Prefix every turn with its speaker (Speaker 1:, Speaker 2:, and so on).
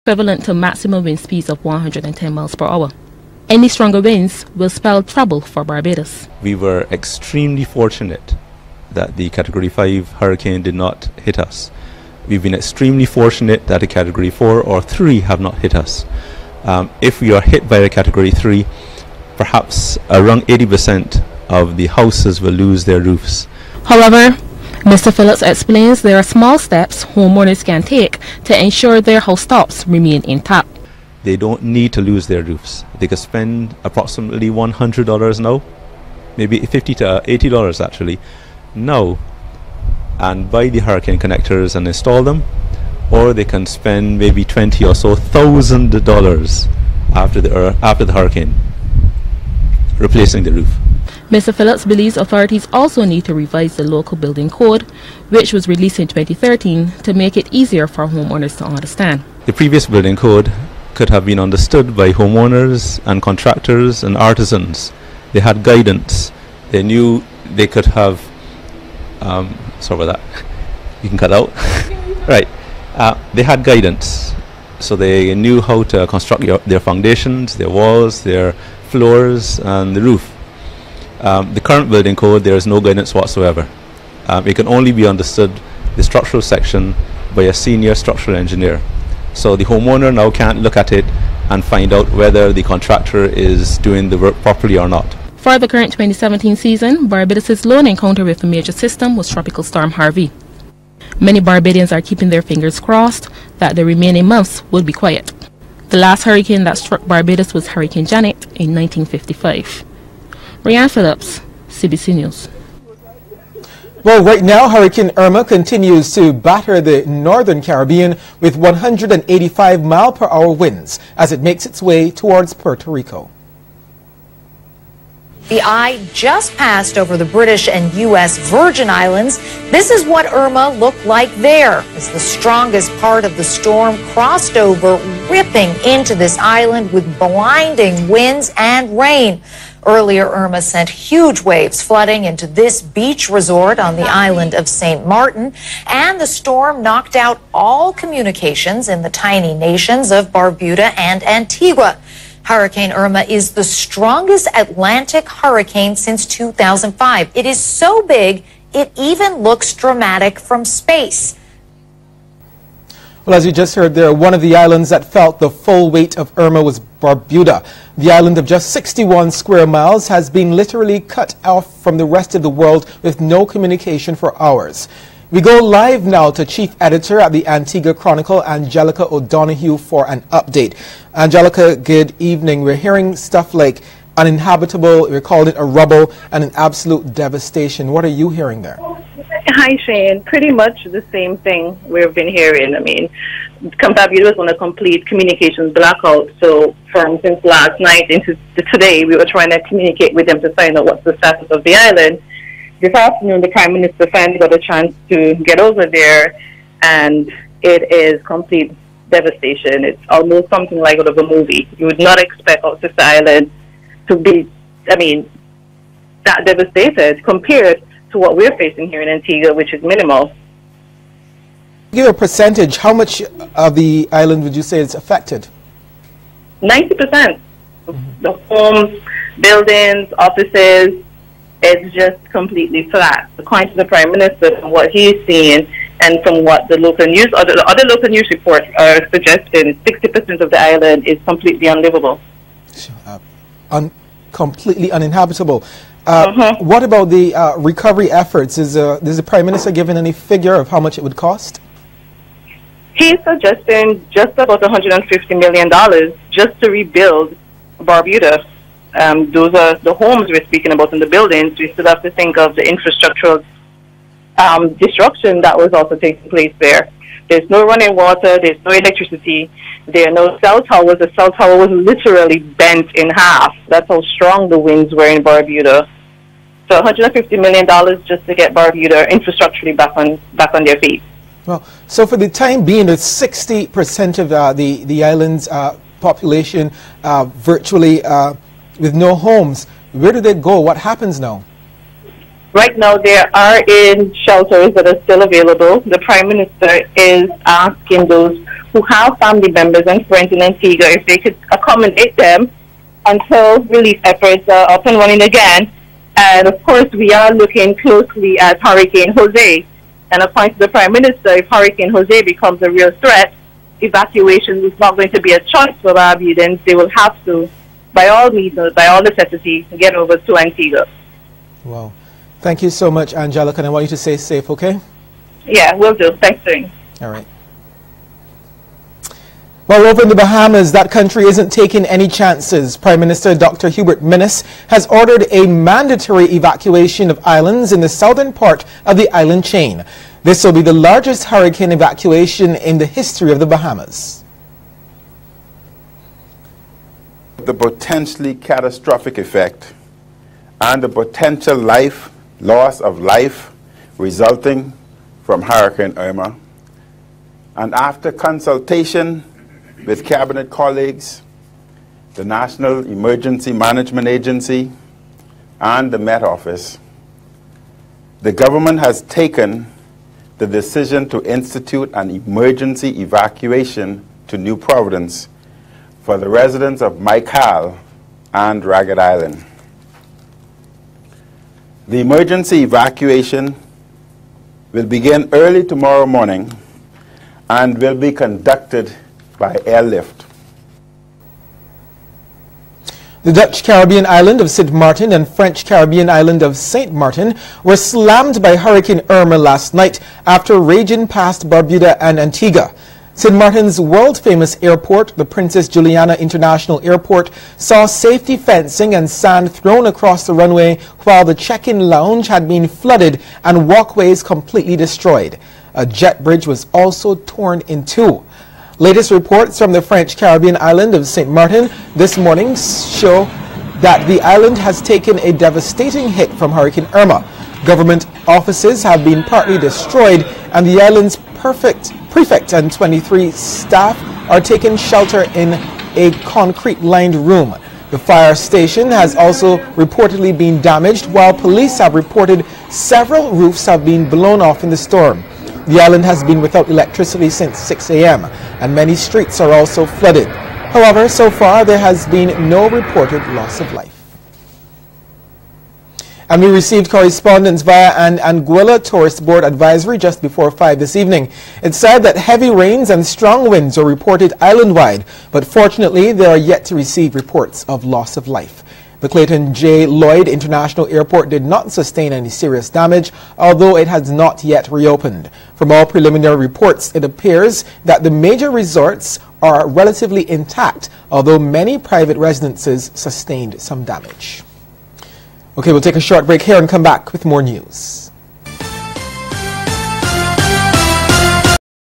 Speaker 1: equivalent to maximum wind speeds of 110 miles per hour. Any stronger winds will spell trouble for Barbados.
Speaker 2: We were extremely fortunate that the Category 5 hurricane did not hit us. We've been extremely fortunate that a Category 4 or 3 have not hit us. If we are hit by a Category 3, perhaps around 80% of the houses will lose their roofs.
Speaker 1: However, Mr. Phillips explains there are small steps homeowners can take to ensure their house tops remain intact.
Speaker 2: They don't need to lose their roofs. They could spend approximately $100 now, maybe $50 to $80 actually, now, and buy the hurricane connectors and install them, or they can spend maybe $20,000 or so after the hurricane, replacing the roof.
Speaker 1: Mr. Phillips believes authorities also need to revise the local building code, which was released in 2013, to make it easier for homeowners to understand.
Speaker 2: The previous building code could have been understood by homeowners and contractors and artisans. They had guidance. They knew they could have sorry about that, you can cut out. Right, they had guidance, so they knew how to construct their foundations, their walls, their floors and the roof. The current building code, there is no guidance whatsoever. It can only be understood, the structural section, by a senior structural engineer. So the homeowner now can't look at it and find out whether the contractor is doing the work properly or not.
Speaker 1: For the current 2017 season, Barbados' lone encounter with a major system was Tropical Storm Harvey. Many Barbadians are keeping their fingers crossed that the remaining months will be quiet. The last hurricane that struck Barbados was Hurricane Janet in 1955. Ryan Phillips, CBC News.
Speaker 3: Well, right now, Hurricane Irma continues to batter the northern Caribbean with 185-mile-per-hour winds as it makes its way towards Puerto Rico.
Speaker 4: The eye just passed over the British and U.S. Virgin Islands. This is what Irma looked like there as the strongest part of the storm crossed over, ripping into this island with blinding winds and rain. Earlier, Irma sent huge waves flooding into this beach resort on the island of St. Martin, and the storm knocked out all communications in the tiny nations of Barbuda and Antigua. Hurricane Irma is the strongest Atlantic hurricane since 2005. It is so big, it even looks dramatic from space.
Speaker 3: Well, as you just heard there, one of the islands that felt the full weight of Irma was Barbuda. The island of just 61 square miles has been literally cut off from the rest of the world with no communication for hours. We go live now to Chief Editor at the Antigua Chronicle, Angelica O'Donoghue, for an update. Angelica, good evening. We're hearing stuff like uninhabitable, we're calling it a rubble, and an absolute devastation. What are you hearing there?
Speaker 5: Hi, Shane. Pretty much the same thing we've been hearing. I mean, Barbuda was on a complete communications blackout. So from since last night into today, we were trying to communicate with them to find out what's the status of the island. This afternoon, the Prime Minister finally got a chance to get over there, and it is complete devastation. It's almost something like out of a movie. You would not expect our sister island to be, I mean, that devastated compared to what we're facing here in Antigua, which is minimal.
Speaker 3: Give a percentage. How much of the island would you say is affected?
Speaker 5: 90%. The homes, buildings, offices, it's just completely flat. According to the Prime Minister, from what he's seeing and from what the local news, or the other local news reports are suggesting, 60% of the island is completely unlivable.
Speaker 3: Completely uninhabitable. What about the recovery efforts? Is the Prime Minister given any figure of how much it would cost?
Speaker 5: He's suggesting just about $150 million just to rebuild Barbuda. Those are the homes we're speaking about and the buildings. We still have to think of the infrastructural destruction that was also taking place there. There's no running water, there's no electricity, there are no cell towers. The cell tower was literally bent in half. That's how strong the winds were in Barbuda. So $150 million just to get Barbuda infrastructurally back on their feet.
Speaker 3: Well, so for the time being, there's 60% of the island's population virtually with no homes. Where do they go? What happens now?
Speaker 5: Right now, there are in shelters that are still available. The Prime Minister is asking those who have family members and friends in Antigua, if they could accommodate them until relief efforts are up and running again. And of course, we are looking closely at Hurricane Jose. And according to the Prime Minister, if Hurricane Jose becomes a real threat, evacuation is not going to be a choice for Barbudans. They will have to, by all means, by all necessity, get over to Antigua.
Speaker 3: Wow. Thank you so much, Angelica. And I want you to stay safe, okay?
Speaker 5: Yeah, will do. Thanks, Doing.
Speaker 3: All right. Well, over in the Bahamas, that country isn't taking any chances. Prime Minister Dr. Hubert Minnis has ordered a mandatory evacuation of islands in the southern part of the island chain. This will be the largest hurricane evacuation in the history of the Bahamas.
Speaker 6: The potentially catastrophic effect and the potential loss of life resulting from Hurricane Irma, and after consultation with Cabinet colleagues, the National Emergency Management Agency, and the Met Office, the government has taken the decision to institute an emergency evacuation to New Providence for the residents of Michael and Ragged Island. The emergency evacuation will begin early tomorrow morning and will be conducted by airlift.
Speaker 3: The Dutch Caribbean island of St. Martin and French Caribbean island of St. Martin were slammed by Hurricane Irma last night after raging past Barbuda and Antigua. St. Martin's world-famous airport, the Princess Juliana International Airport, saw safety fencing and sand thrown across the runway, while the check-in lounge had been flooded and walkways completely destroyed. A jet bridge was also torn in two. Latest reports from the French Caribbean island of St. Martin this morning show that the island has taken a devastating hit from Hurricane Irma. Government offices have been partly destroyed, and the island's prefect and 23 staff are taking shelter in a concrete-lined room. The fire station has also reportedly been damaged, while police have reported several roofs have been blown off in the storm. The island has been without electricity since 6 a.m. and many streets are also flooded. However, so far there has been no reported loss of life. And we received correspondence via an Anguilla Tourist Board advisory just before 5 this evening. It said that heavy rains and strong winds are reported island-wide, but fortunately they are yet to receive reports of loss of life. The Clayton J. Lloyd International Airport did not sustain any serious damage, although it has not yet reopened. From all preliminary reports, it appears that the major resorts are relatively intact, although many private residences sustained some damage. Okay, we'll take a short break here and come back with more news.